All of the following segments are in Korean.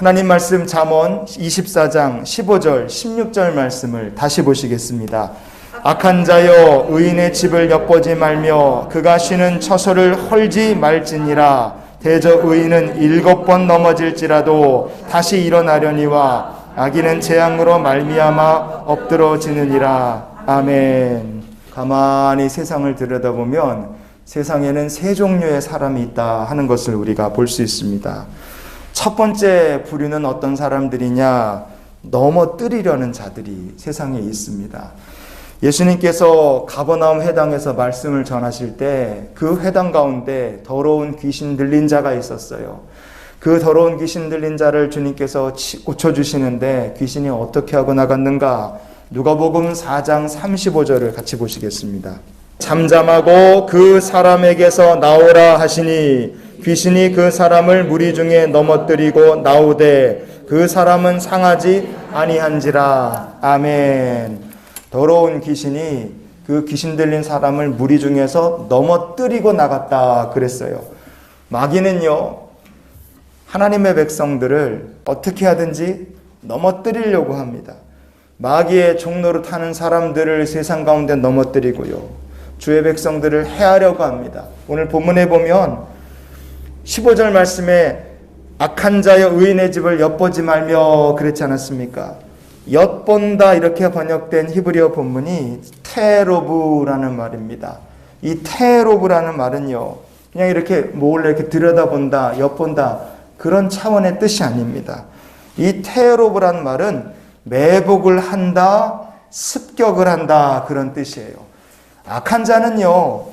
하나님 말씀 잠언 24장 15절 16절 말씀을 다시 보시겠습니다. 악한 자여 의인의 집을 엿보지 말며 그가 쉬는 처소를 헐지 말지니라. 대저 의인은 7번 넘어질지라도 다시 일어나려니와 악인은 재앙으로 말미암아 엎드러지느니라. 아멘. 가만히 세상을 들여다보면 세상에는 세 종류의 사람이 있다 하는 것을 우리가 볼 수 있습니다. 첫 번째 부류는 어떤 사람들이냐? 넘어뜨리려는 자들이 세상에 있습니다. 예수님께서 가버나움 회당에서 말씀을 전하실 때 그 회당 가운데 더러운 귀신 들린 자가 있었어요. 그 더러운 귀신 들린 자를 주님께서 고쳐주시는데 귀신이 어떻게 하고 나갔는가? 누가복음 4장 35절을 같이 보시겠습니다. 잠잠하고 그 사람에게서 나오라 하시니 귀신이 그 사람을 무리 중에 넘어뜨리고 나오되 그 사람은 상하지 아니한지라. 아멘. 더러운 귀신이 그 귀신 들린 사람을 무리 중에서 넘어뜨리고 나갔다 그랬어요. 마귀는요, 하나님의 백성들을 어떻게 하든지 넘어뜨리려고 합니다. 마귀의 종로로 타는 사람들을 세상 가운데 넘어뜨리고요, 주의 백성들을 해하려고 합니다. 오늘 본문에 보면 15절 말씀에 악한 자여 의인의 집을 엿보지 말며 그랬지 않았습니까? 엿본다 이렇게 번역된 히브리어 본문이 테로브라는 말입니다. 이 테로브라는 말은요, 그냥 이렇게 몰래 이렇게 들여다본다, 엿본다 그런 차원의 뜻이 아닙니다. 이 테로브라는 말은 매복을 한다, 습격을 한다 그런 뜻이에요. 악한 자는요,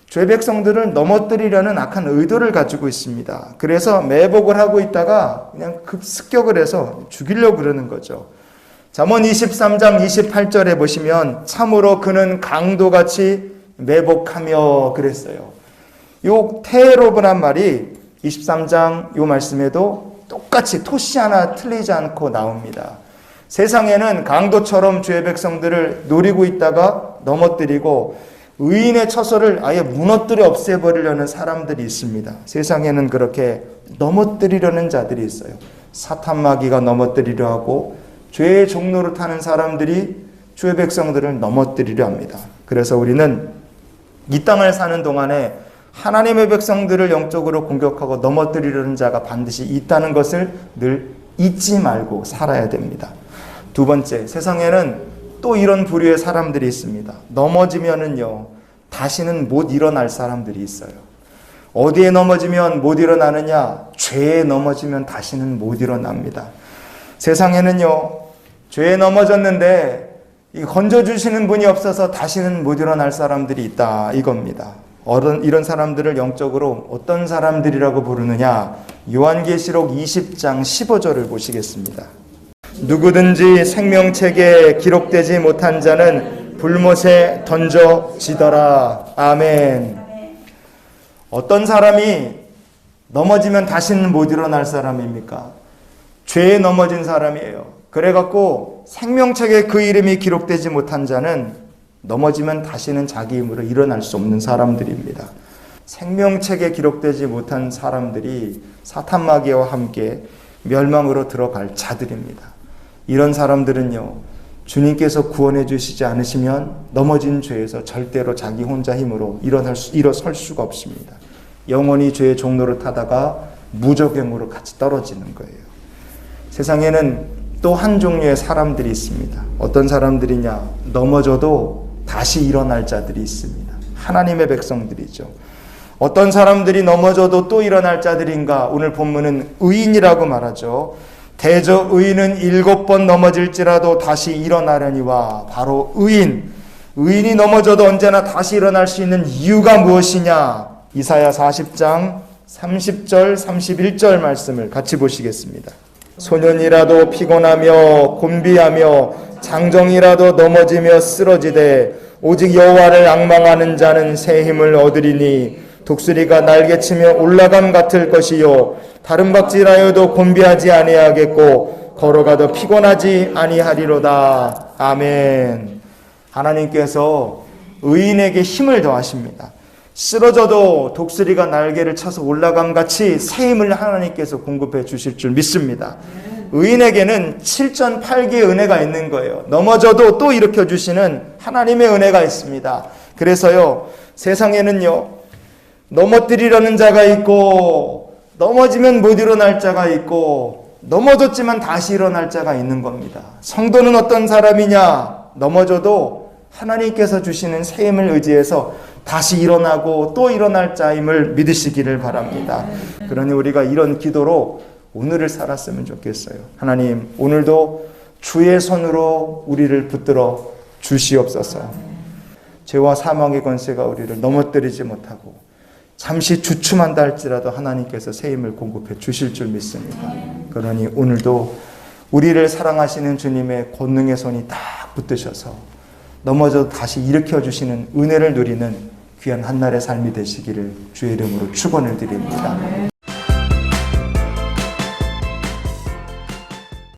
죄 백성들을 넘어뜨리려는 악한 의도를 가지고 있습니다. 그래서 매복을 하고 있다가 그냥 급습격을 해서 죽이려고 그러는 거죠. 잠언 23장 28절에 보시면 참으로 그는 강도같이 매복하며 그랬어요. 요 테로브란 말이 23장 요 말씀에도 똑같이 토시 하나 틀리지 않고 나옵니다. 세상에는 강도처럼 주의 백성들을 노리고 있다가 넘어뜨리고 의인의 처소를 아예 무너뜨려 없애버리려는 사람들이 있습니다. 세상에는 그렇게 넘어뜨리려는 자들이 있어요. 사탄 마귀가 넘어뜨리려 하고 죄의 종로를 타는 사람들이 주의 백성들을 넘어뜨리려 합니다. 그래서 우리는 이 땅을 사는 동안에 하나님의 백성들을 영적으로 공격하고 넘어뜨리려는 자가 반드시 있다는 것을 늘 잊지 말고 살아야 됩니다. 두 번째, 세상에는 또 이런 부류의 사람들이 있습니다. 넘어지면은요, 다시는 못 일어날 사람들이 있어요. 어디에 넘어지면 못 일어나느냐? 죄에 넘어지면 다시는 못 일어납니다. 세상에는요, 죄에 넘어졌는데 건져주시는 분이 없어서 다시는 못 일어날 사람들이 있다 이겁니다. 이런 사람들을 영적으로 어떤 사람들이라고 부르느냐? 요한계시록 20장 15절을 보시겠습니다. 누구든지 생명책에 기록되지 못한 자는 불못에 던져지더라. 아멘. 어떤 사람이 넘어지면 다시는 못 일어날 사람입니까? 죄에 넘어진 사람이에요. 그래갖고 생명책에 그 이름이 기록되지 못한 자는 넘어지면 다시는 자기 힘으로 일어날 수 없는 사람들입니다. 생명책에 기록되지 못한 사람들이 사탄 마귀와 함께 멸망으로 들어갈 자들입니다. 이런 사람들은요, 주님께서 구원해 주시지 않으시면 넘어진 죄에서 절대로 자기 혼자 힘으로 일어설 수가 없습니다. 영원히 죄의 종로를 타다가 무적행으로 같이 떨어지는 거예요. 세상에는 또 한 종류의 사람들이 있습니다. 어떤 사람들이냐? 넘어져도 다시 일어날 자들이 있습니다. 하나님의 백성들이죠. 어떤 사람들이 넘어져도 또 일어날 자들인가? 오늘 본문은 의인이라고 말하죠. 대저 의인은 7번 넘어질지라도 다시 일어나려니와. 바로 의인이 넘어져도 언제나 다시 일어날 수 있는 이유가 무엇이냐? 이사야 40장 30절 31절 말씀을 같이 보시겠습니다. 소년이라도 피곤하며 곤비하며 장정이라도 넘어지며 쓰러지되 오직 여호와를 앙망하는 자는 새 힘을 얻으리니 독수리가 날개치며 올라감 같을 것이요 다른 박질하여도 곤비하지 아니하겠고 걸어가도 피곤하지 아니하리로다. 아멘. 하나님께서 의인에게 힘을 더하십니다. 쓰러져도 독수리가 날개를 쳐서 올라감 같이 새 힘을 하나님께서 공급해 주실 줄 믿습니다. 의인에게는 7,8기의 은혜가 있는 거예요. 넘어져도 또 일으켜 주시는 하나님의 은혜가 있습니다. 그래서요, 세상에는요, 넘어뜨리려는 자가 있고, 넘어지면 못 일어날 자가 있고, 넘어졌지만 다시 일어날 자가 있는 겁니다. 성도는 어떤 사람이냐? 넘어져도 하나님께서 주시는 새 힘을 의지해서 다시 일어나고 또 일어날 자임을 믿으시기를 바랍니다. 그러니 우리가 이런 기도로 오늘을 살았으면 좋겠어요. 하나님, 오늘도 주의 손으로 우리를 붙들어 주시옵소서. 죄와 사망의 권세가 우리를 넘어뜨리지 못하고 잠시 주춤한다 할지라도 하나님께서 새 힘을 공급해 주실 줄 믿습니다. 그러니 오늘도 우리를 사랑하시는 주님의 권능의 손이 딱 붙드셔서 넘어져도 다시 일으켜 주시는 은혜를 누리는 귀한 한날의 삶이 되시기를 주의 이름으로 축원을 드립니다.